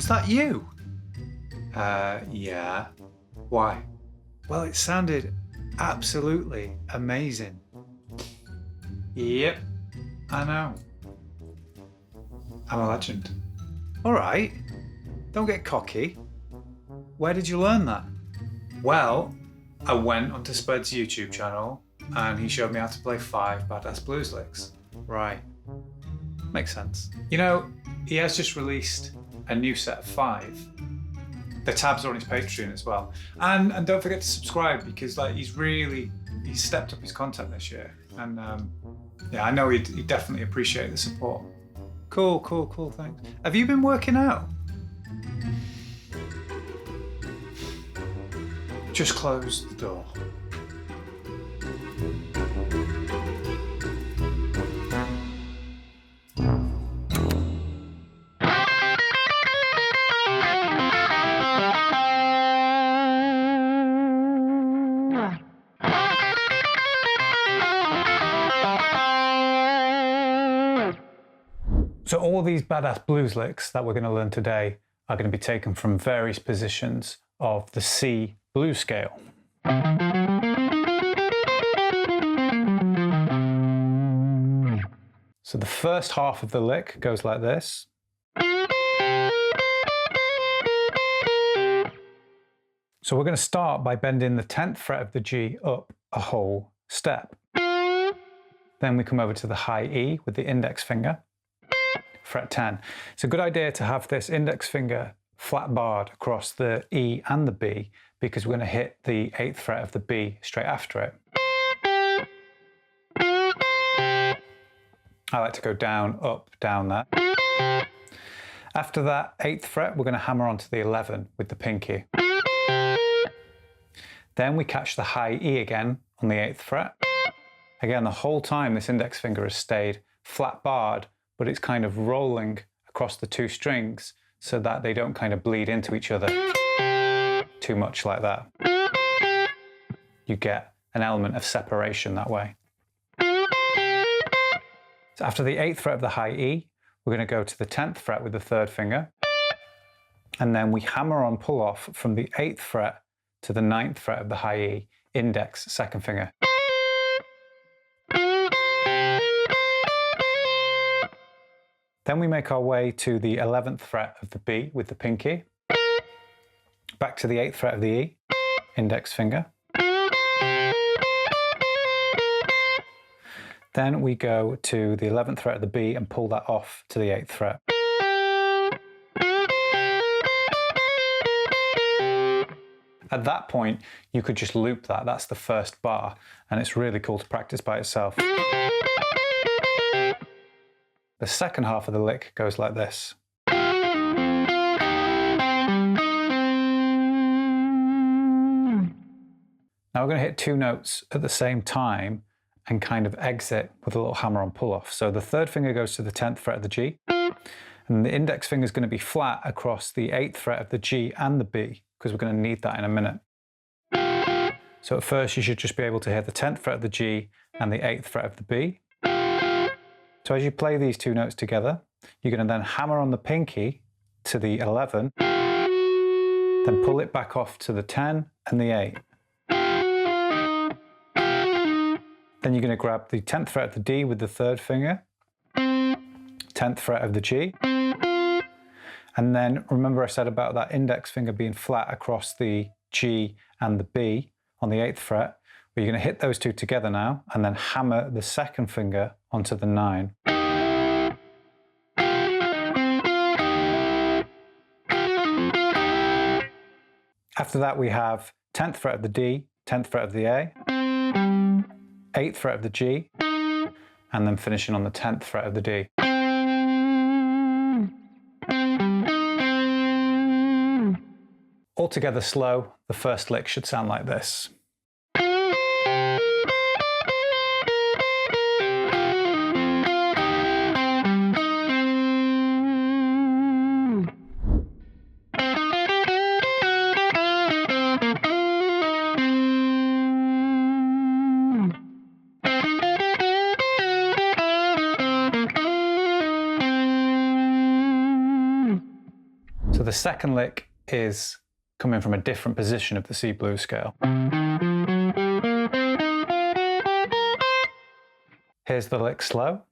that you? Yeah. Why? Well, it sounded absolutely amazing. Yep, I know. I'm a legend. All right, don't get cocky. Where did you learn that? Well, I went onto Spud's YouTube channel and he showed me how to play 5 badass blues licks. Right. Makes sense. You know, he has just released a new set of 5. The tabs are on his Patreon as well. And don't forget to subscribe because like he's stepped up his content this year. And yeah, I know he'd definitely appreciate the support. Cool, thanks. Have you been working out? Just close the door. So all these badass blues licks that we're going to learn today are going to be taken from various positions of the C blues scale. So the first half of the lick goes like this. So we're going to start by bending the 10th fret of the G up a whole step. Then we come over to the high E with the index finger, fret 10. It's a good idea to have this index finger flat barred across the E and the B because we're going to hit the 8th fret of the B straight after it. I like to go down, up, down there. After that 8th fret, we're going to hammer onto the 11 with the pinky. Then we catch the high E again on the 8th fret. Again, the whole time this index finger has stayed flat barred, but it's kind of rolling across the 2 strings so that they don't kind of bleed into each other too much like that. You get an element of separation that way. So after the 8th fret of the high E, we're going to go to the 10th fret with the 3rd finger. And then we hammer on pull off from the 8th fret to the 9th fret of the high E, index, 2nd finger. Then we make our way to the 11th fret of the B with the pinky, back to the 8th fret of the E, index finger. Then we go to the 11th fret of the B and pull that off to the 8th fret. At that point, you could just loop that. That's the first bar, and it's really cool to practice by itself. The second half of the lick goes like this. Now we're going to hit 2 notes at the same time and kind of exit with a little hammer on pull off. So the 3rd finger goes to the 10th fret of the G, and the index finger is going to be flat across the 8th fret of the G and the B, because we're going to need that in a minute. So at first you should just be able to hit the 10th fret of the G and the 8th fret of the B. So as you play these 2 notes together, you're going to then hammer on the pinky to the 11, then pull it back off to the 10 and the 8. Then you're going to grab the 10th fret of the D with the 3rd finger, 10th fret of the G, and then remember I said about that index finger being flat across the G and the B on the 8th fret? Well, you're going to hit those 2 together now and then hammer the 2nd finger onto the 9. After that we have 10th fret of the D, 10th fret of the A, 8th fret of the G, and then finishing on the 10th fret of the D. Altogether slow, the first lick should sound like this. So the second lick is coming from a different position of the C blues scale. Here's the lick slow.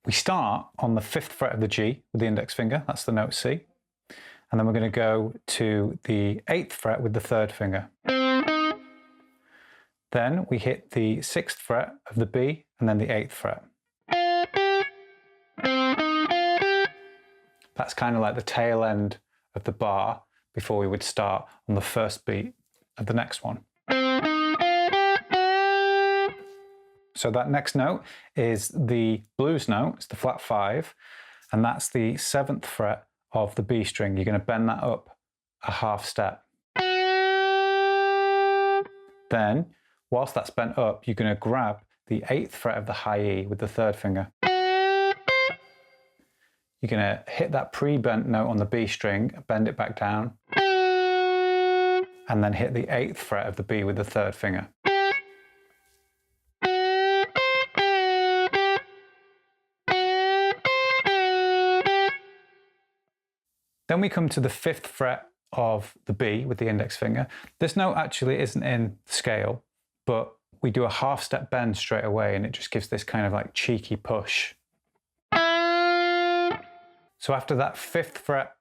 We start on the 5th fret of the G with the index finger, that's the note C. And then we're going to go to the 8th fret with the 3rd finger. Then we hit the 6th fret of the B and then the 8th fret. That's kind of like the tail end of the bar before we would start on the first beat of the next one. So that next note is the blues note, it's the flat 5, and that's the 7th fret of the B string. You're going to bend that up a half step. Then, whilst that's bent up, you're going to grab the 8th fret of the high E with the 3rd finger. You're going to hit that pre-bent note on the B string, bend it back down, and then hit the 8th fret of the B with the 3rd finger. Then we come to the 5th fret of the B with the index finger. This note actually isn't in scale, but we do a half step bend straight away and it just gives this kind of like cheeky push. So after that 5th fret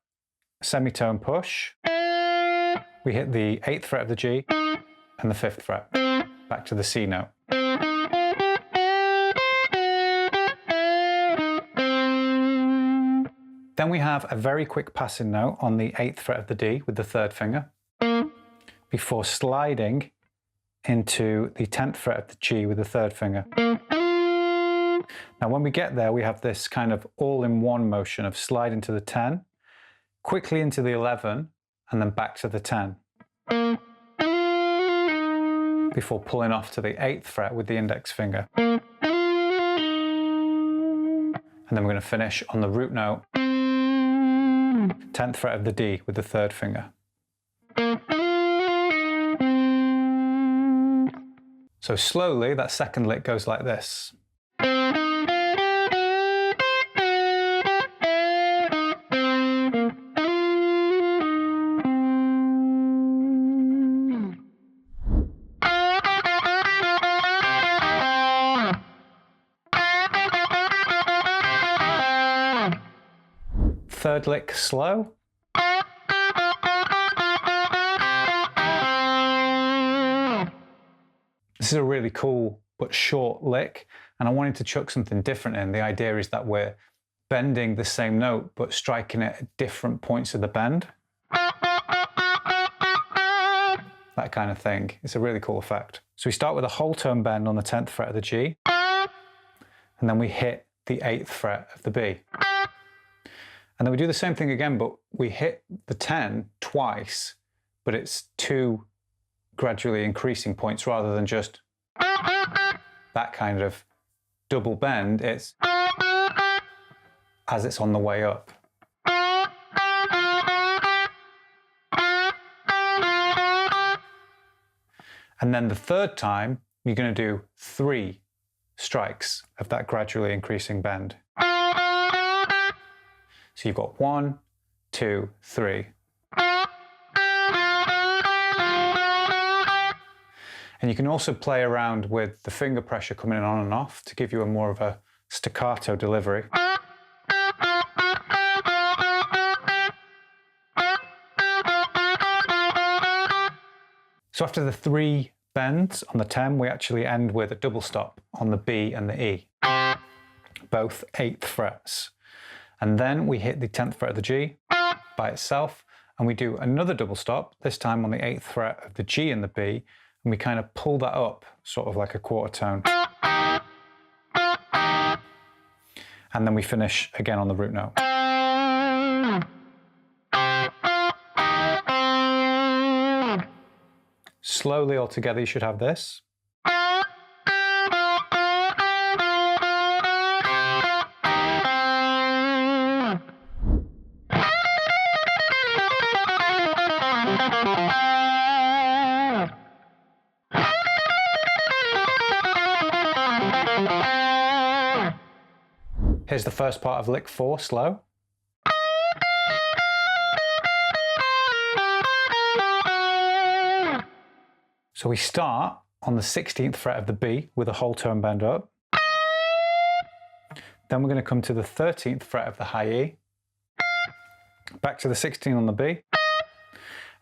semitone push, we hit the 8th fret of the G and the 5th fret, back to the C note. Then we have a very quick passing note on the 8th fret of the D with the 3rd finger, before sliding into the 10th fret of the G with the 3rd finger. Now when we get there, we have this kind of all-in-one motion of slide into the 10, quickly into the 11, and then back to the 10, before pulling off to the 8th fret with the index finger. And then we're going to finish on the root note, 10th fret of the D with the 3rd finger. So slowly, that second lick goes like this. Third lick slow. This is a really cool but short lick, and I wanted to chuck something different in. The idea is that we're bending the same note but striking it at different points of the bend. That kind of thing. It's a really cool effect. So we start with a whole tone bend on the 10th fret of the G, and then we hit the 8th fret of the B. And then we do the same thing again, but we hit the 10 twice, but it's 2 gradually increasing points rather than just that kind of double bend. It's as it's on the way up. And then the third time, you're going to do 3 strikes of that gradually increasing bend. So you've got 1, 2, 3. And you can also play around with the finger pressure coming in on and off to give you a more of a staccato delivery. So after the 3 bends on the 10, we actually end with a double stop on the B and the E, both 8th frets. And then we hit the 10th fret of the G by itself, and we do another double stop, this time on the 8th fret of the G and the B, and we kind of pull that up, sort of like a quarter tone. And then we finish again on the root note. Slowly all together, you should have this. Here's the first part of lick 4, slow. So we start on the 16th fret of the B with a whole tone bend up. Then we're going to come to the 13th fret of the high E, back to the 16 on the B,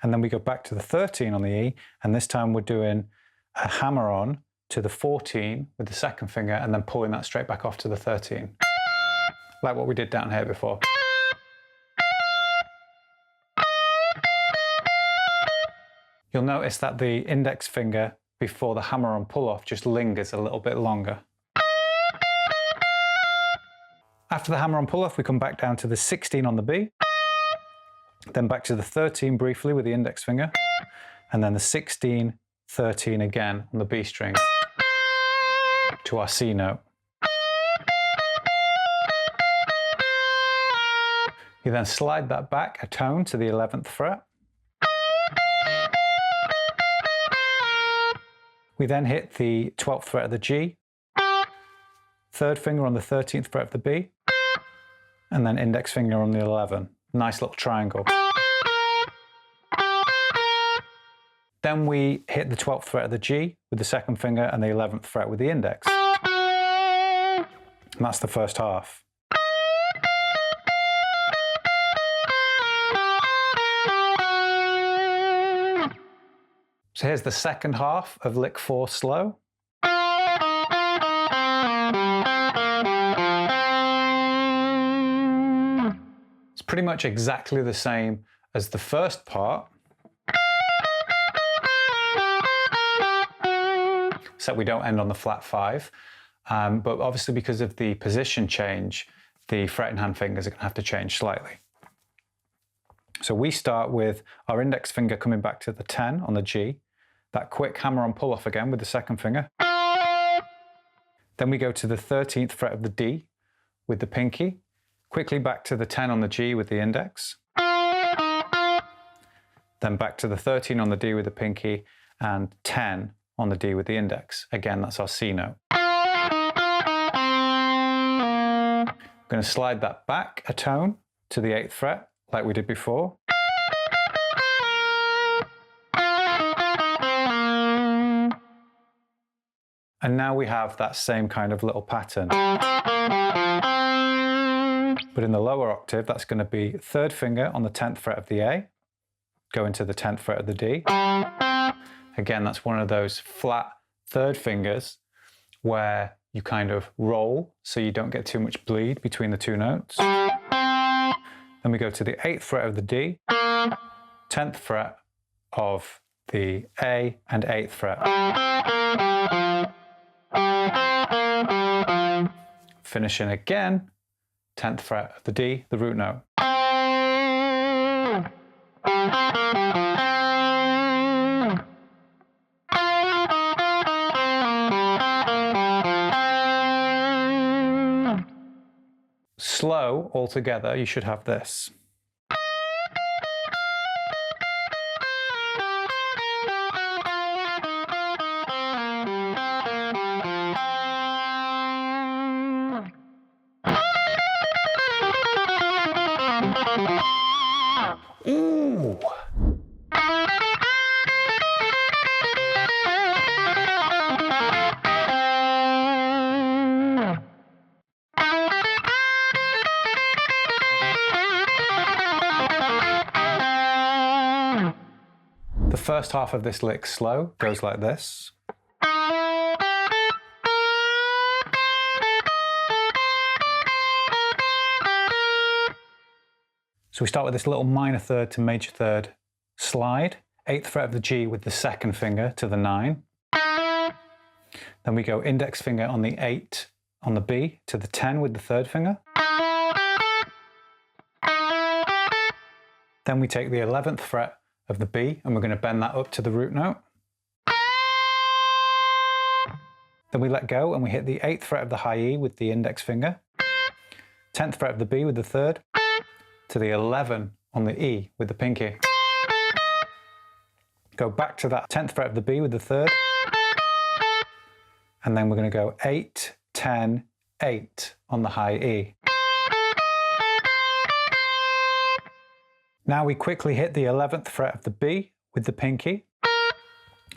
and then we go back to the 13 on the E, and this time we're doing a hammer on to the 14 with the second finger and then pulling that straight back off to the 13, like what we did down here before. You'll notice that the index finger before the hammer on pull off just lingers a little bit longer. After the hammer on pull off, we come back down to the 16 on the B, then back to the 13 briefly with the index finger, and then the 16, 13 again on the B string to our C note. You then slide that back a tone to the 11th fret. We then hit the 12th fret of the G, third finger on the 13th fret of the B, and then index finger on the 11. Nice little triangle. Then we hit the 12th fret of the G with the second finger and the 11th fret with the index. And that's the first half. So here's the second half of lick 4 slow. It's pretty much exactly the same as the first part, except we don't end on the flat 5. But obviously because of the position change, the fretting hand fingers are going to have to change slightly. So we start with our index finger coming back to the 10 on the G, that quick hammer on pull off again with the second finger. Then we go to the 13th fret of the D with the pinky, quickly back to the 10 on the G with the index. Then back to the 13 on the D with the pinky and 10 on the D with the index. Again, that's our C note. I'm going to slide that back a tone to the 8th fret like we did before. And now we have that same kind of little pattern. But in the lower octave, that's going to be third finger on the 10th fret of the A, go into the 10th fret of the D. Again, that's one of those flat third fingers where you kind of roll so you don't get too much bleed between the two notes. Then we go to the 8th fret of the D, 10th fret of the A, and 8th fret. Finishing again, 10th fret of the D, the root note. Slow altogether, you should have this. Ooh. The first half of this lick slow goes like this. So we start with this little minor third to major third slide, 8th fret of the G with the second finger to the 9. Then we go index finger on the 8 on the B to the 10 with the third finger. Then we take the 11th fret of the B and we're going to bend that up to the root note. Then we let go and we hit the 8th fret of the high E with the index finger, 10th fret of the B with the third, to the 11 on the E with the pinky. Go back to that 10th fret of the B with the third, and then we're going to go 8, 10, 8 on the high E. Now we quickly hit the 11th fret of the B with the pinky,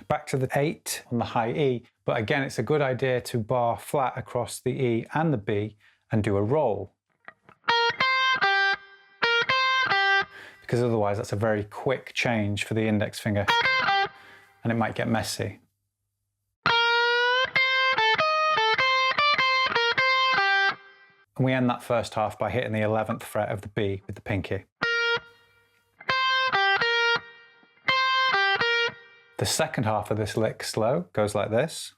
back to the 8 on the high E, but again it's a good idea to bar flat across the E and the B and do a roll, because otherwise that's a very quick change for the index finger and it might get messy. And we end that first half by hitting the 11th fret of the B with the pinky. The second half of this lick slow goes like this.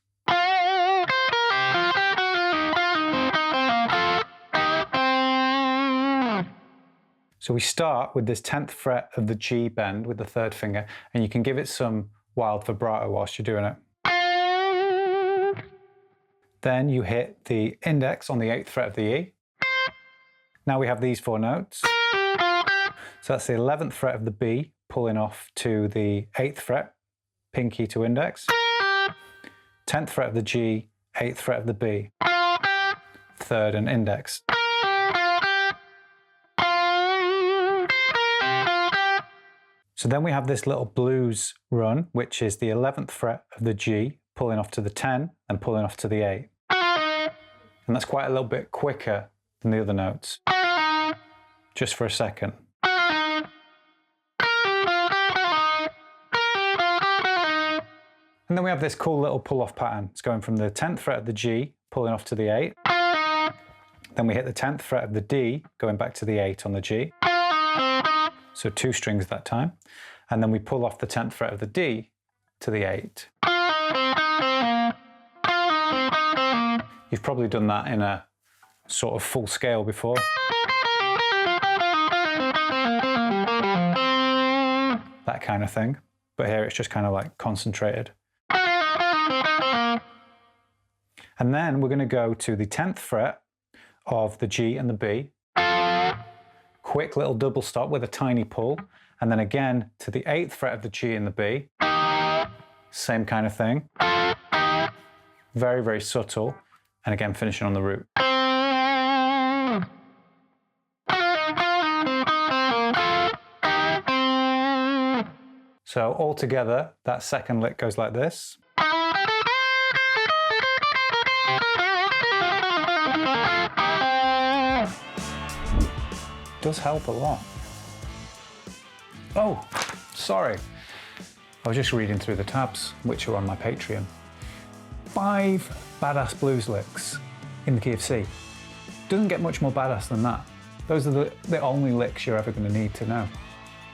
So we start with this 10th fret of the G bend with the third finger, and you can give it some wild vibrato whilst you're doing it. Then you hit the index on the 8th fret of the E. Now we have these 4 notes. So that's the 11th fret of the B pulling off to the 8th fret, pinky to index, 10th fret of the G, 8th fret of the B, 3rd and index. So then we have this little blues run, which is the 11th fret of the G pulling off to the 10 and pulling off to the 8. And that's quite a little bit quicker than the other notes. Just for a second. And then we have this cool little pull-off pattern. It's going from the 10th fret of the G, pulling off to the 8. Then we hit the 10th fret of the D, going back to the 8 on the G. So 2 strings that time. And then we pull off the 10th fret of the D to the 8. You've probably done that in a sort of full scale before. That kind of thing. But here it's just kind of like concentrated. And then we're going to go to the 10th fret of the G and the B. Quick little double stop with a tiny pull. And then again to the 8th fret of the G and the B. Same kind of thing. Very, very subtle. And again finishing on the root. So all together, that second lick goes like this. Does help a lot. Oh, sorry. I was just reading through the tabs, which are on my Patreon. 5 badass blues licks in the key of C. Doesn't get much more badass than that. Those are the only licks you're ever going to need to know.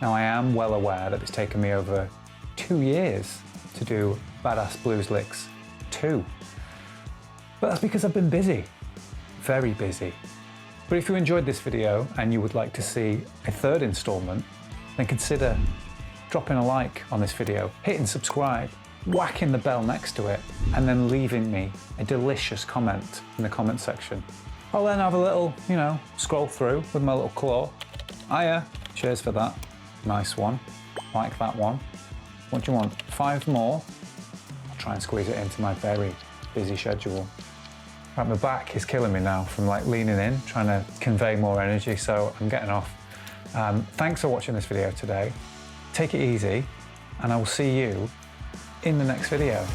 Now I am well aware that it's taken me over 2 years to do badass blues licks 2. But that's because I've been busy, very busy. But if you enjoyed this video and you would like to see a 3rd installment, then consider dropping a like on this video, hitting subscribe, whacking the bell next to it, and then leaving me a delicious comment in the comment section. I'll then have a little, scroll through with my little claw. Hiya, cheers for that. Nice one, like that one. What do you want, 5 more? I'll try and squeeze it into my very busy schedule. Right, my back is killing me now from leaning in, trying to convey more energy, so I'm getting off. Thanks for watching this video today. Take it easy, and I will see you in the next video.